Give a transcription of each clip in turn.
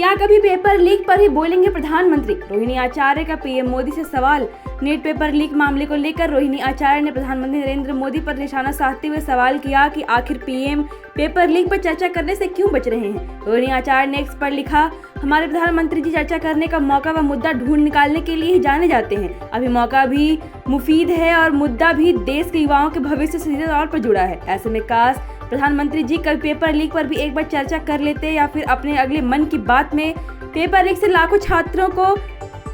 क्या कभी paper leak पर ही बोलेंगे प्रधानमंत्री? रोहिणी आचार्य का पीएम मोदी से सवाल। नीट पेपर लीक मामले को लेकर रोहिणी आचार्य ने प्रधानमंत्री नरेंद्र मोदी पर निशाना साधते हुए सवाल किया कि आखिर पीएम पेपर लीक पर चर्चा करने से क्यों बच रहे हैं। रोहिणी आचार्य ने एक्स पर लिखा, हमारे प्रधानमंत्री जी चर्चा करने का मौका व मुद्दा ढूंढ निकालने के लिए ही जाने जाते हैं। अभी मौका भी मुफीद है और मुद्दा भी देश के युवाओं के भविष्य से सीधे तौर पर जुड़ा है। ऐसे में काश प्रधानमंत्री जी कल पेपर लीक पर भी एक बार चर्चा कर लेते या फिर अपने अगले मन की बात में पेपर लीक से लाखों छात्रों को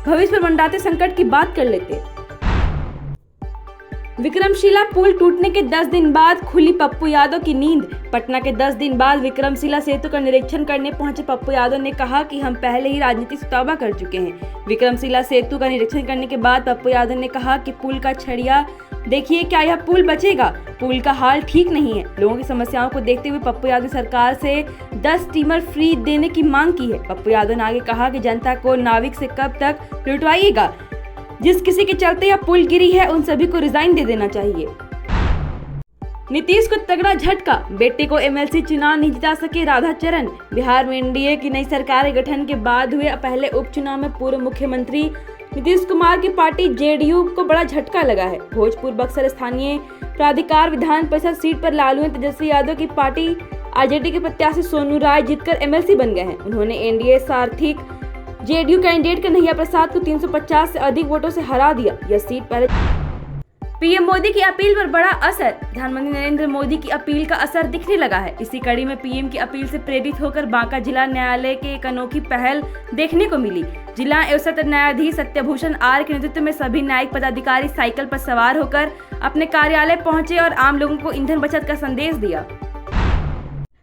भविष्य पर मंडाते संकट की बात कर लेते। विक्रमशिला पुल टूटने के 10 दिन बाद खुली पप्पू यादव की नींद। पटना के 10 दिन बाद विक्रमशिला सेतु का निरीक्षण करने पहुंचे पप्पू यादव ने कहा कि हम पहले ही राजनीति से तौबा कर चुके हैं। विक्रमशिला सेतु का निरीक्षण करने के बाद पप्पू यादव ने कहा कि पुल का छड़िया देखिए, क्या यह पुल बचेगा? पुल का हाल ठीक नहीं है। लोगों की समस्याओं को देखते हुए पप्पू यादव सरकार से 10 स्टीमर फ्री देने की मांग की है। पप्पू यादव ने आगे कहा कि जनता को नाविक से कब तक लुटवाइएगा? जिस किसी के चलते यह पुल गिरी है उन सभी को रिजाइन दे देना चाहिए। नीतीश को तगड़ा झटका, बेटे को एमएलसी चुनाव नहीं जिता सके राधाचरण। बिहार में एनडीए की नई सरकार के गठन के बाद हुए पहले उपचुनाव में पूर्व मुख्यमंत्री नीतीश कुमार की पार्टी जेडीयू को बड़ा झटका लगा है। भोजपुर बक्सर स्थानीय प्राधिकार विधान परिषद सीट पर लालू तेजस्वी यादव की पार्टी आरजेडी के प्रत्याशी सोनू राय जीतकर एमएलसी बन गए हैं। उन्होंने एनडीए सारथिक जेडीयू कैंडिडेट कन्हैया प्रसाद को 350 से अधिक वोटों से हरा दिया। यह सीट पहले पीएम मोदी की अपील पर बड़ा असर। प्रधानमंत्री नरेंद्र मोदी की अपील का असर दिखने लगा है। इसी कड़ी में पीएम की अपील से प्रेरित होकर बांका जिला न्यायालय के एक अनोखी पहल देखने को मिली। जिला एवं सत्र न्यायाधीश सत्यभूषण आर के नेतृत्व में सभी न्यायिक पदाधिकारी साइकिल पर सवार होकर अपने कार्यालय पहुंचे और आम लोगों को ईंधन बचत का संदेश दिया।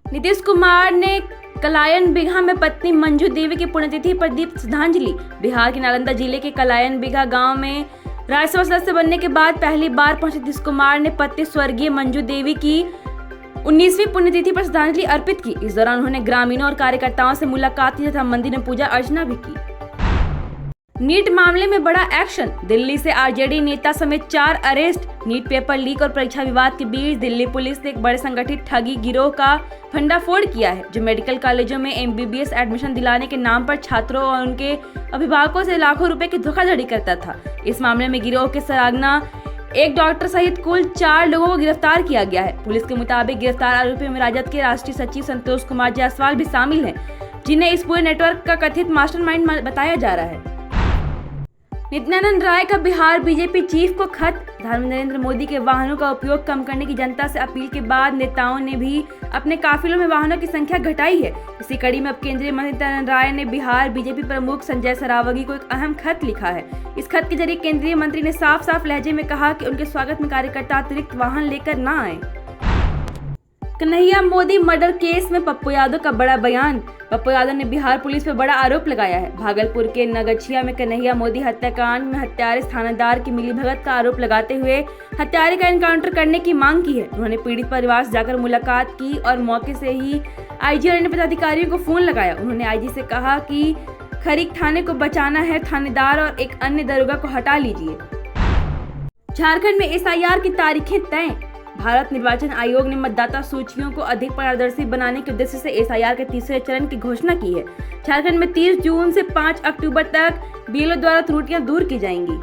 नीतीश कुमार ने कलायन बिघा में पत्नी मंजू देवी की पुण्यतिथि पर दी श्रद्धांजलि। बिहार के नालंदा जिले के कलायन बिघा गांव में राज्यसभा सदस्य बनने के बाद पहली बार पहुंचे नीतीश कुमार ने पत्नी स्वर्गीय मंजू देवी की 19वीं पुण्यतिथि पर श्रद्धांजलि अर्पित की। इस दौरान उन्होंने ग्रामीणों और कार्यकर्ताओं से मुलाकात की तथा मंदिर में पूजा अर्चना भी की। नीट मामले में बड़ा एक्शन, दिल्ली से आरजेडी नेता समेत 4 अरेस्ट। नीट पेपर लीक और परीक्षा विवाद के बीच दिल्ली पुलिस ने एक बड़े संगठित ठगी गिरोह का भंडाफोड़ किया है, जो मेडिकल कॉलेजों में एमबीबीएस एडमिशन दिलाने के नाम पर छात्रों और उनके अभिभावकों से लाखों रुपए की धोखाधड़ी करता था। इस मामले में गिरोह के सरागना एक डॉक्टर सहित कुल 4 लोगों को गिरफ्तार किया गया है। पुलिस के मुताबिक गिरफ्तार आरोपियों में राजद के राष्ट्रीय सचिव संतोष कुमार जायसवाल भी शामिल हैं, जिन्हें इस पूरे नेटवर्क का कथित मास्टरमाइंड बताया जा रहा है। नित्यानंद राय का बिहार बीजेपी चीफ को खत। प्रधानमंत्री नरेंद्र मोदी के वाहनों का उपयोग कम करने की जनता से अपील के बाद नेताओं ने भी अपने काफिलों में वाहनों की संख्या घटाई है। इसी कड़ी में अब केंद्रीय मंत्री नित्यानंद राय ने बिहार बीजेपी प्रमुख संजय सरावगी को एक अहम खत लिखा है। इस खत के जरिए केंद्रीय मंत्री ने साफ साफ लहजे में कहा कि उनके स्वागत में कार्यकर्ता अतिरिक्त वाहन लेकर न आए। कन्हैया मोदी मर्डर केस में पप्पू यादव का बड़ा बयान। पप्पू यादव ने बिहार पुलिस पर बड़ा आरोप लगाया है। भागलपुर के नगछिया में कन्हैया मोदी हत्याकांड में हत्यारे थानेदार की मिलीभगत का आरोप लगाते हुए हत्यारे का एनकाउंटर करने की मांग की है। उन्होंने पीड़ित परिवार से जाकर मुलाकात की और मौके से ही आईजी और अन्य पदाधिकारियों को फोन लगाया। उन्होंने आईजी से कहा कि खरीक थाने को बचाना है, थानेदार और एक अन्य दरोगा को हटा लीजिए। झारखंड में एसआईआर की तारीखें तय। भारत निर्वाचन आयोग ने मतदाता सूचियों को अधिक पारदर्शी बनाने के उद्देश्य से एसआईआर के तीसरे चरण की घोषणा की है। झारखंड में 30 जून से 5 अक्टूबर तक बीएलओ द्वारा त्रुटियां दूर की जाएंगी।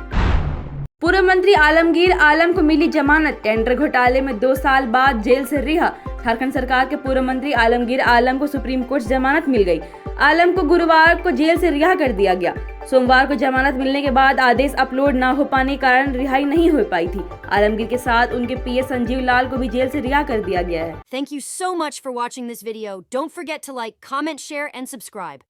पूर्व मंत्री आलमगीर आलम को मिली जमानत। टेंडर घोटाले में 2 साल बाद जेल से रिहा। झारखंड सरकार के पूर्व मंत्री आलमगीर आलम को सुप्रीम कोर्ट से जमानत मिल गई। आलम को गुरुवार को जेल से रिहा कर दिया गया। सोमवार को जमानत मिलने के बाद आदेश अपलोड न हो पाने के कारण रिहाई नहीं हो पाई थी। आलमगीर के साथ उनके पीए संजीव लाल को भी जेल से रिहा कर दिया गया है। Thank you so much for watching this video. Don't forget to like, comment, share and subscribe.